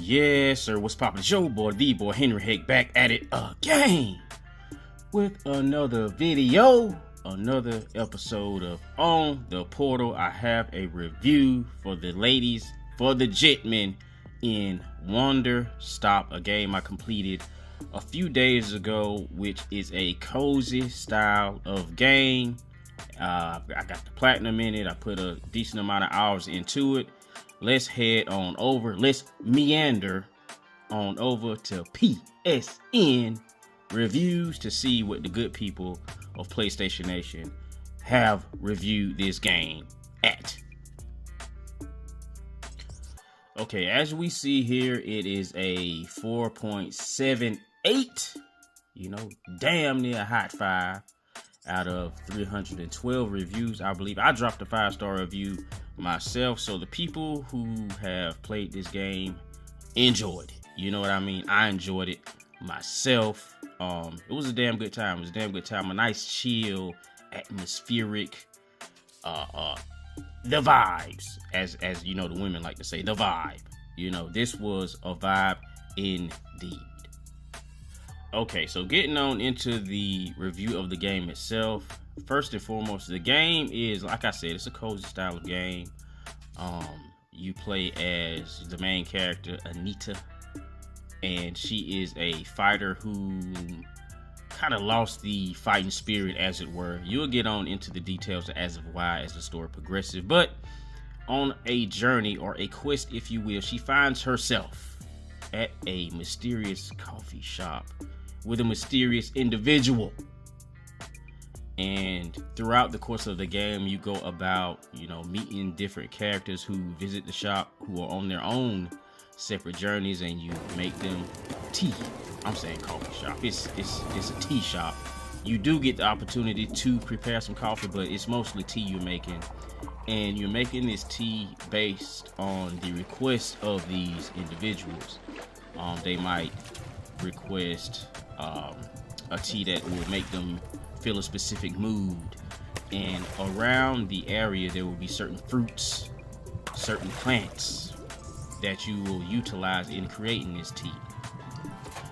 Yes, sir. What's poppin'? It's your boy, the boy Henry Hick, back at it again with another video, another episode of On the Portal. I have a review for the ladies, for the gentlemen in Wanderstop, a game I completed a few days ago, which is a cozy style of game. I got the platinum in it. I put a decent amount of hours into it. Let's head on over. Let's meander on over to PSN Reviews to see what the good people of PlayStation Nation have reviewed this game at. Okay, as we see here, it is a 4.78. Damn near a hot 5 out of 312 reviews. I believe I dropped a 5-star review myself, so the people who have played this game enjoyed it. You know what I mean? I enjoyed it myself. It was a damn good time. It was a damn good time. A nice, chill, atmospheric, the vibes, as you know, the women like to say, the vibe. This was a vibe indeed. Okay, so getting on into the review of the game itself. First and foremost, the game is, like I said, it's a cozy style of game. You play as the main character, Anita, and she is a fighter who kind of lost the fighting spirit, as it were. You'll get on into the details as of why as the story progresses, but on a journey or a quest, if you will, she finds herself at a mysterious coffee shop with a mysterious individual. And throughout the course of the game, you go about, meeting different characters who visit the shop, who are on their own separate journeys, and you make them tea. I'm saying coffee shop. It's a tea shop. You do get the opportunity to prepare some coffee, but it's mostly tea you're making. And you're making this tea based on the request of these individuals. They might request a tea that would make them feel a specific mood, and around the area there will be certain fruits, certain plants that you will utilize in creating this tea.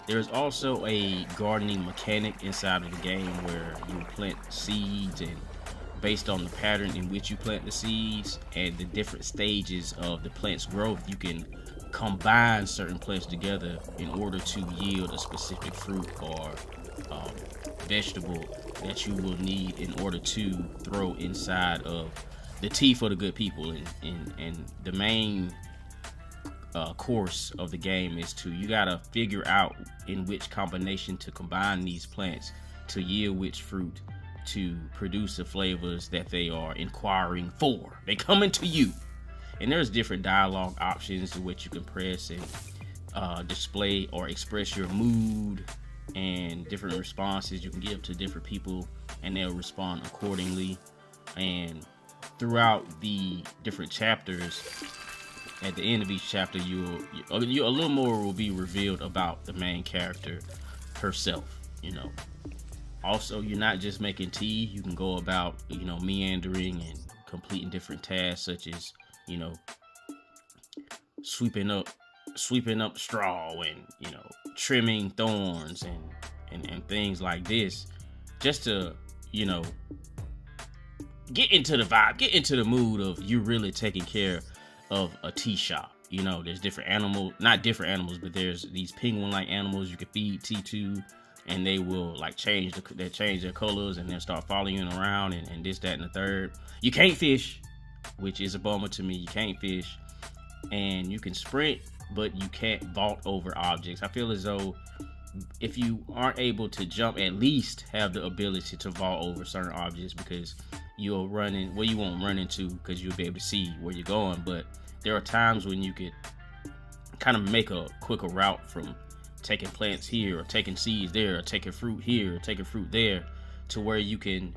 There's also a gardening mechanic inside of the game where you plant seeds, and based on the pattern in which you plant the seeds and the different stages of the plant's growth, you can combine certain plants together in order to yield a specific fruit or vegetable that you will need in order to throw inside of the tea for the good people. And the main course of the game is you gotta figure out in which combination to combine these plants to yield which fruit to produce the flavors that they are inquiring for. They coming to you. And there's different dialogue options to which you can press and display or express your mood, and different responses you can give to different people, and they'll respond accordingly. And throughout the different chapters, at the end of each chapter, you a little more will be revealed about the main character herself. Also, you're not just making tea. You can go about meandering and completing different tasks, such as sweeping up straw, and trimming thorns and things like this, just to get into the vibe, get into the mood of you really taking care of a tea shop. There's different animals, not different animals, but there's these penguin-like animals you can feed tea to, and they will change their colors, and they'll start following you around, and this, that, and the third. You can't fish, which is a bummer to me. You can't fish, and you can sprint, but you can't vault over objects. I feel as though if you aren't able to jump, at least have the ability to vault over certain objects, because you won't run into, because you'll be able to see where you're going. But there are times when you could kind of make a quicker route from taking plants here, or taking seeds there, or taking fruit here, or taking fruit there, to where you can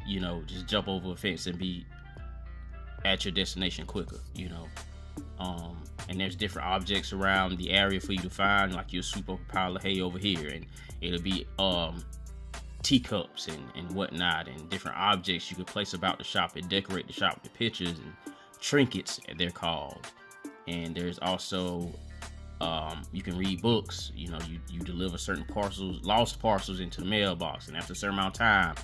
just jump over a fence and be at your destination quicker. And there's different objects around the area for you to find, like you'll sweep up a pile of hay over here, and it'll be teacups and whatnot, and different objects you can place about the shop and decorate the shop with pictures and trinkets, they're called. And there's also You can read books. You know, you deliver certain lost parcels into the mailbox, and after a certain amount of time,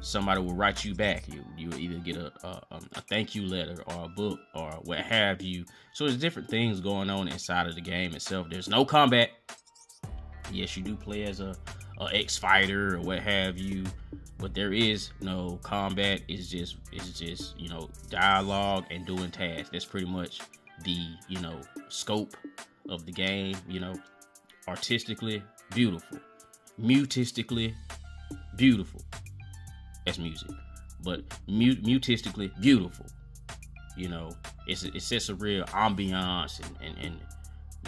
somebody will write you back. You will either get a thank you letter or a book or what have you. So there's different things going on inside of the game itself. There's no combat. Yes, you do play as a X-fighter or what have you, but there is no combat. It's just you know, dialogue and doing tasks. That's pretty much the, you know, scope of the game. You know, artistically beautiful, mutistically beautiful. That's music, but mutistically beautiful. You know, it's just a real ambiance and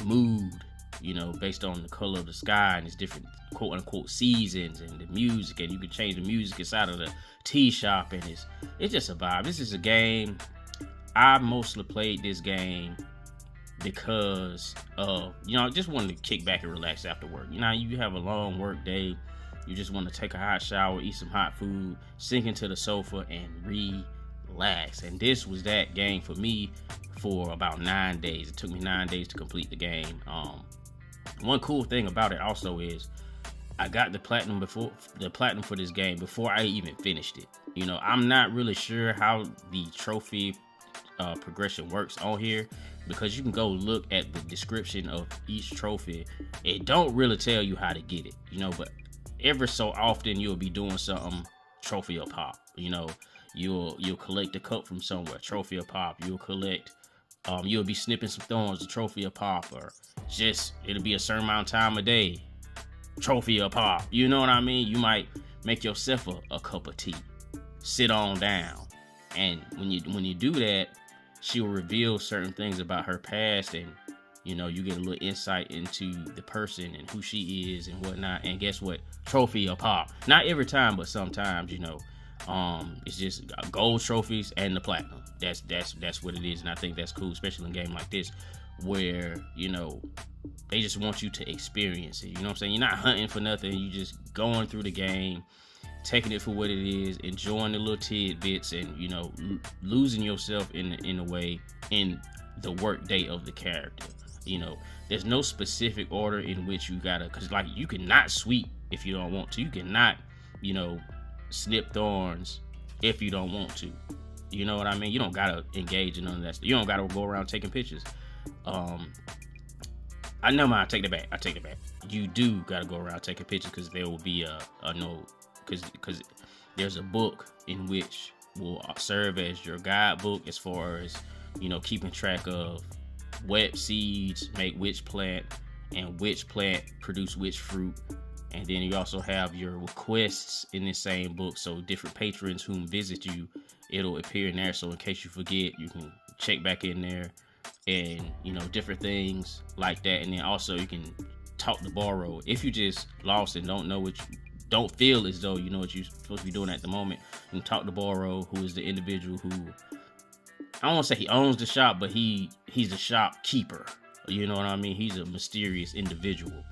mood, you know, based on the color of the sky and its different quote unquote seasons and the music, and you can change the music inside of the tea shop, and it's just a vibe. This is a game. I mostly played this game because of, you know, I just wanted to kick back and relax after work. You know, you have a long work day. You just want to take a hot shower, eat some hot food, sink into the sofa, and relax. And this was that game for me for about 9 days. It took me 9 days to complete the game. One cool thing about it also is I got the platinum for this game before I even finished it. You know, I'm not really sure how the trophy progression works on here, because you can go look at the description of each trophy. It don't really tell you how to get it, you know, but ever so often you'll be doing something, trophy or pop. You know, you'll collect a cup from somewhere, trophy or pop. You'll collect, you'll be snipping some thorns, a trophy or pop, or just it'll be a certain amount of time a day, trophy or pop. You know what I mean? You might make yourself a cup of tea, sit on down, and when you do that, she will reveal certain things about her past, and you know, you get a little insight into the person and who she is and whatnot. And guess what? Trophy or pop. Not every time, but sometimes, you know, it's just gold trophies and the platinum. That's what it is. And I think that's cool, especially in a game like this, where, you know, they just want you to experience it. You know what I'm saying? You're not hunting for nothing. You just going through the game, taking it for what it is, enjoying the little tidbits, and, you know, losing yourself in a way in the work day of the character. You know, there's no specific order in which you gotta, because like you cannot sweep if you don't want to. You cannot, you know, snip thorns if you don't want to. You know what I mean? You don't gotta engage in none of that stuff. You don't gotta go around taking pictures. I know I take it back. You do gotta go around taking pictures, because there will be a no, because there's a book in which will serve as your guidebook as far as, you know, keeping track of what seeds make which plant and which plant produce which fruit. And then you also have your requests in the same book, so different patrons whom visit you, it'll appear in there, so in case you forget, you can check back in there, and, you know, different things like that. And then also you can talk to borrow if you just lost and don't feel as though you know what you're supposed to be doing at the moment. You can talk to borrow, who is the individual who, I don't want to say he owns the shop, but he's the shopkeeper. You know what I mean? He's a mysterious individual.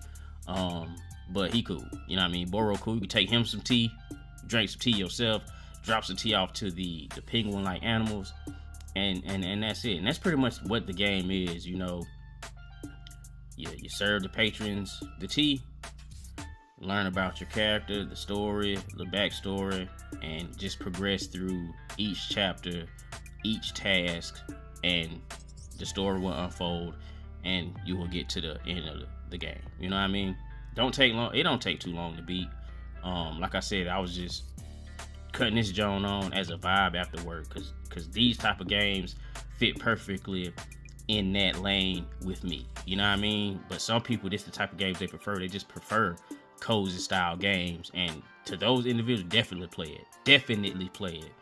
But he cool. You know what I mean? Boro cool. You can take him some tea, drink some tea yourself, drop some tea off to the penguin-like animals, and that's it. And that's pretty much what the game is, you know. You serve the patrons the tea, learn about your character, the story, the backstory, and just progress through each chapter, each task, and the story will unfold, and you will get to the end of the game. You know what I mean? Don't take long. It don't take too long to beat. Like I said, I was just cutting this joint on as a vibe after work, because these type of games fit perfectly in that lane with me. You know what I mean? But some people, this is the type of games they prefer. They just prefer cozy style games, and to those individuals, definitely play it.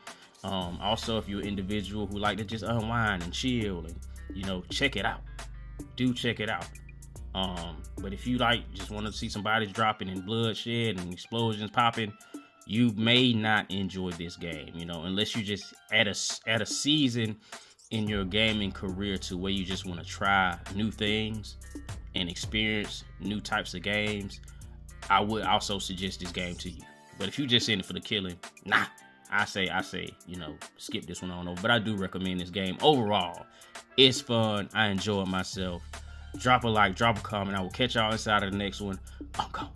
Also, if you're an individual who like to just unwind and chill, and, you know, check it out. Do check it out. But if you just want to see some bodies dropping and bloodshed and explosions popping, you may not enjoy this game, you know, unless you just at a season in your gaming career to where you just want to try new things and experience new types of games. I would also suggest this game to you. But if you just in it for the killing, nah, I say, you know, skip this one on over. But I do recommend this game overall. It's fun. I enjoy it myself. drop a like, drop a comment. I will catch y'all inside of the next one. I'm gone.